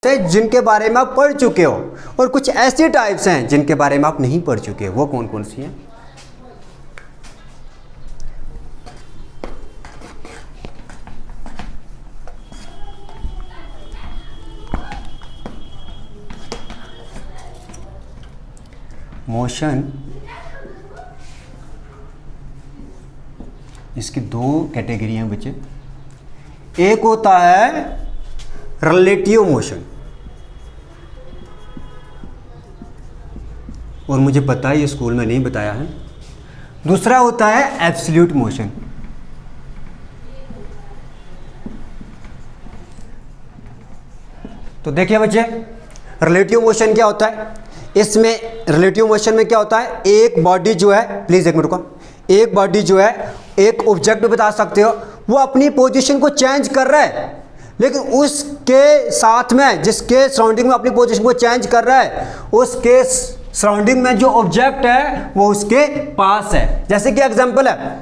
जिनके बारे में आप पढ़ चुके हो और कुछ ऐसी टाइप्स हैं जिनके बारे में आप नहीं पढ़ चुके। वो कौन कौन सी हैं? मोशन, इसकी दो कैटेगरी हैं बच्चे। एक होता है रिलेटिव मोशन, और मुझे पता है ये स्कूल में नहीं बताया है। दूसरा होता है एब्सोल्यूट मोशन। तो देखिए बच्चे, रिलेटिव मोशन क्या होता है? इसमें रिलेटिव मोशन में क्या होता है, एक बॉडी जो है, प्लीज एक मिनट को, एक बॉडी जो है, एक ऑब्जेक्ट बता सकते हो, वो अपनी पोजीशन को चेंज कर रहा है, लेकिन उसके साथ में जिसके सराउंडिंग में अपनी पोजीशन को चेंज कर रहा है, उसके सराउंडिंग में जो ऑब्जेक्ट है वो उसके पास है। जैसे कि एग्जांपल है,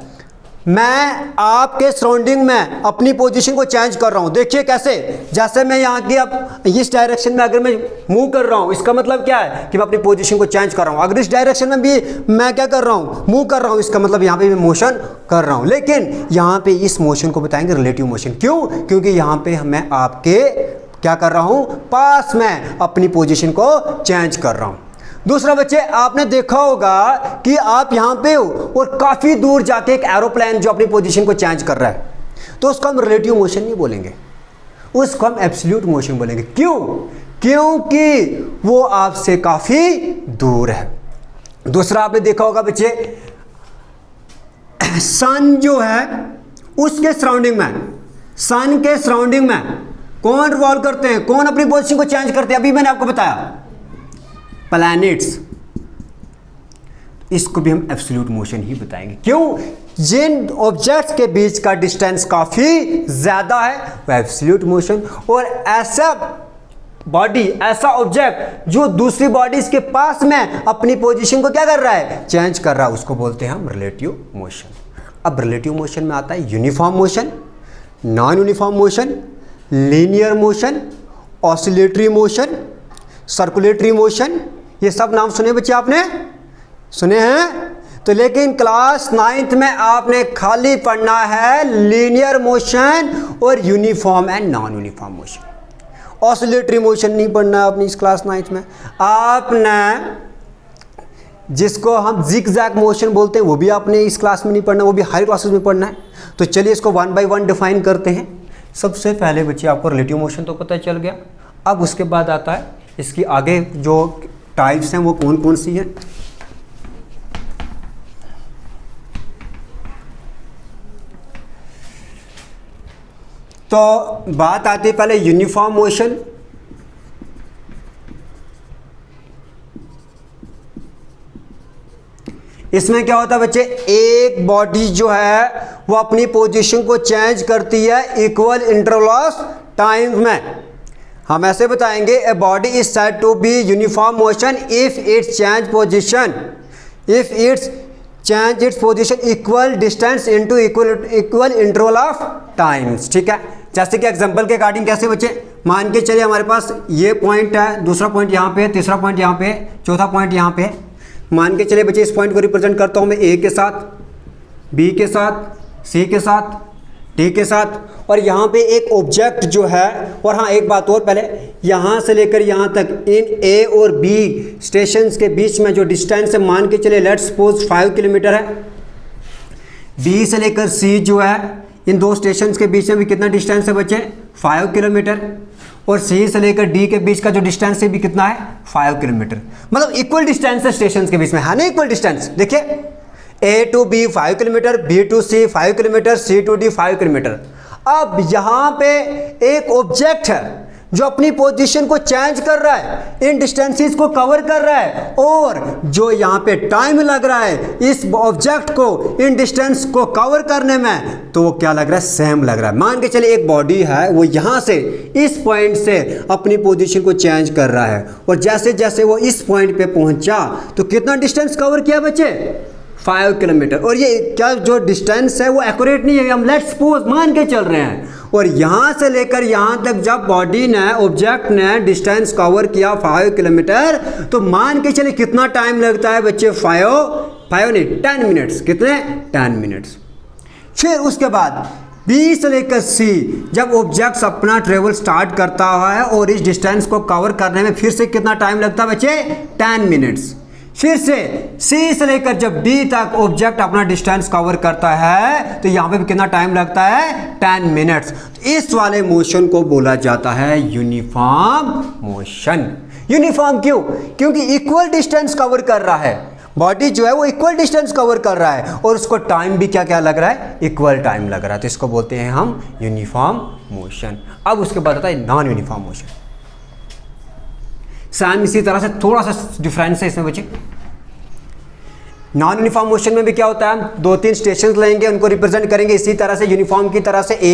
मैं आपके सराउंडिंग में अपनी पोजीशन को चेंज कर रहा हूं। देखिए कैसे, जैसे मैं यहाँ की अब इस डायरेक्शन में अगर मैं मूव कर रहा हूं, इसका मतलब क्या है कि मैं अपनी पोजीशन को चेंज कर रहा हूं। अगर इस डायरेक्शन में भी मैं क्या कर रहा हूं, मूव कर रहा हूं, इसका मतलब यहाँ पे मैं मोशन कर रहा हूं। लेकिन यहाँ पे इस मोशन को बताएंगे रिलेटिव मोशन। क्यों? क्योंकि यहाँ पे मैं आपके क्या कर रहा हूँ, पास में अपनी पोजिशन को चेंज कर रहा हूँ। दूसरा बच्चे, आपने देखा होगा कि आप यहाँ पे हो और काफ़ी दूर जाके एक एरोप्लेन जो अपनी पोजीशन को चेंज कर रहा है, तो उसको हम रिलेटिव मोशन नहीं बोलेंगे, उसको हम एब्सोल्यूट मोशन बोलेंगे। क्यों? क्योंकि वो आपसे काफ़ी दूर है। दूसरा आपने देखा होगा बच्चे, सन जो है उसके सराउंडिंग में, सन के सराउंडिंग में कौन रिवॉल्व करते हैं, कौन अपनी पोजीशन को चेंज करते हैं? अभी मैंने आपको बताया, प्लैनेट्स। इसको भी हम एब्सोल्यूट मोशन ही बताएंगे। क्यों? जिन ऑब्जेक्ट्स के बीच का डिस्टेंस काफी ज्यादा है वो एब्सोल्यूट मोशन, और ऐसा बॉडी, ऐसा ऑब्जेक्ट जो दूसरी बॉडीज के पास में अपनी पोजीशन को क्या कर रहा है, चेंज कर रहा है, उसको बोलते हैं हम रिलेटिव मोशन। अब रिलेटिव मोशन में आता है uniform motion, non uniform motion, linear motion, oscillatory motion, circulatory motion. ये सब नाम सुने बच्चे, आपने सुने हैं? तो लेकिन क्लास 9th में आपने खाली पढ़ना है लीनियर मोशन और uniform and non uniform motion. Oscillatory motion नहीं पढ़ना है आपने इस क्लास 9th में। आपने जिसको हम जिग-जैग मोशन बोलते हैं वो भी आपने इस क्लास में नहीं पढ़ना, वो भी हाई क्लासेस में पढ़ना है। तो चलिए इसको 1 by 1 डिफाइन करते हैं। सबसे पहले बच्चे आपको रिलेटिव मोशन तो पता चल गया। अब उसके बाद आता है इसकी आगे जो टाइप्स हैं वो कौन कौन सी हैं। तो बात आती है पहले यूनिफॉर्म मोशन। इसमें क्या होता है बच्चे, एक बॉडी जो है वो अपनी पोजीशन को चेंज करती है इक्वल इंटरवल ऑफ टाइम में। हम ऐसे बताएंगे, a body is said to be uniform motion if it's change position, if it's change its position equal distance into equal interval of times. ठीक है, जैसे कि एग्जांपल के अकॉर्डिंग कैसे बच्चे, मान के चलिए हमारे पास ये पॉइंट है, दूसरा पॉइंट यहाँ पे है, तीसरा पॉइंट यहाँ पे है, चौथा पॉइंट यहाँ पे है। मान के चलिए बच्चे इस पॉइंट को रिप्रेजेंट करता हूँ मैं ए के साथ, बी के साथ, सी के साथ, डी के साथ, और यहाँ पे एक ऑब्जेक्ट जो है, और हाँ एक बात और, पहले यहाँ से लेकर यहाँ तक इन ए और बी स्टेशंस के बीच में जो डिस्टेंस है, मान के चलिए लेट्स सपोज 5 किलोमीटर है। बी से लेकर सी जो है, इन दो स्टेशंस के बीच में भी कितना डिस्टेंस है बच्चे, 5 किलोमीटर। और सी से लेकर डी के बीच का जो डिस्टेंस है भी कितना है, 5 किलोमीटर। मतलब इक्वल डिस्टेंस है स्टेशंस के बीच में, है ना, इक्वल डिस्टेंस। देखिए A to B 5 kilometre, B to C 5 kilometre, C to D 5 kilometre. अब यहाँ पे एक ऑब्जेक्ट है जो अपनी पोजीशन को चेंज कर रहा है, इन डिस्टेंसेस को कवर कर रहा है, और जो यहाँ पे टाइम लग रहा है इस ऑब्जेक्ट को इन डिस्टेंस को कवर करने में, तो वो क्या लग रहा है, सेम लग रहा है। मान के चलिए एक बॉडी है, वो यहाँ से इस पॉइंट से अपनी पोजीशन को चेंज कर रहा है, और जैसे जैसे वो इस पॉइंट पे पहुंचा तो कितना डिस्टेंस कवर किया बच्चे, 5 किलोमीटर। और ये क्या जो डिस्टेंस है वो एक्यूरेट नहीं है, हम लेट्स सपोज मान के चल रहे हैं और यहाँ से लेकर यहाँ तक जब बॉडी ने ऑब्जेक्ट ने डिस्टेंस कवर किया 5 किलोमीटर, तो मान के चलिए कितना टाइम लगता है बच्चे, 5 नहीं 10 मिनट्स। कितने? 10 मिनट्स। फिर उसके बाद बी से लेकर सी जब ऑब्जेक्ट्स अपना ट्रेवल स्टार्ट करता है और इस डिस्टेंस को कवर करने में फिर से कितना टाइम लगता है बच्चे, 10 मिनट्स। फिर से सी से लेकर जब डी तक ऑब्जेक्ट अपना डिस्टेंस कवर करता है तो यहाँ पे भी कितना टाइम लगता है, 10 मिनट्स। इस वाले मोशन को बोला जाता है यूनिफॉर्म मोशन। यूनिफॉर्म क्यों? क्योंकि इक्वल डिस्टेंस कवर कर रहा है, बॉडी जो है वो इक्वल डिस्टेंस कवर कर रहा है और उसको टाइम भी क्या क्या लग रहा है, इक्वल टाइम लग रहा है। तो इसको बोलते हैं हम यूनिफॉर्म मोशन। अब उसके बाद आता है नॉन यूनिफॉर्म मोशन। सेम इसी तरह से थोड़ा सा डिफरेंस है इसमें बच्चे। नॉन यूनिफॉर्म मोशन में भी क्या होता है, हम 2-3 स्टेशंस लेंगे, उनको रिप्रेजेंट करेंगे इसी तरह से यूनिफॉर्म की तरह से। ए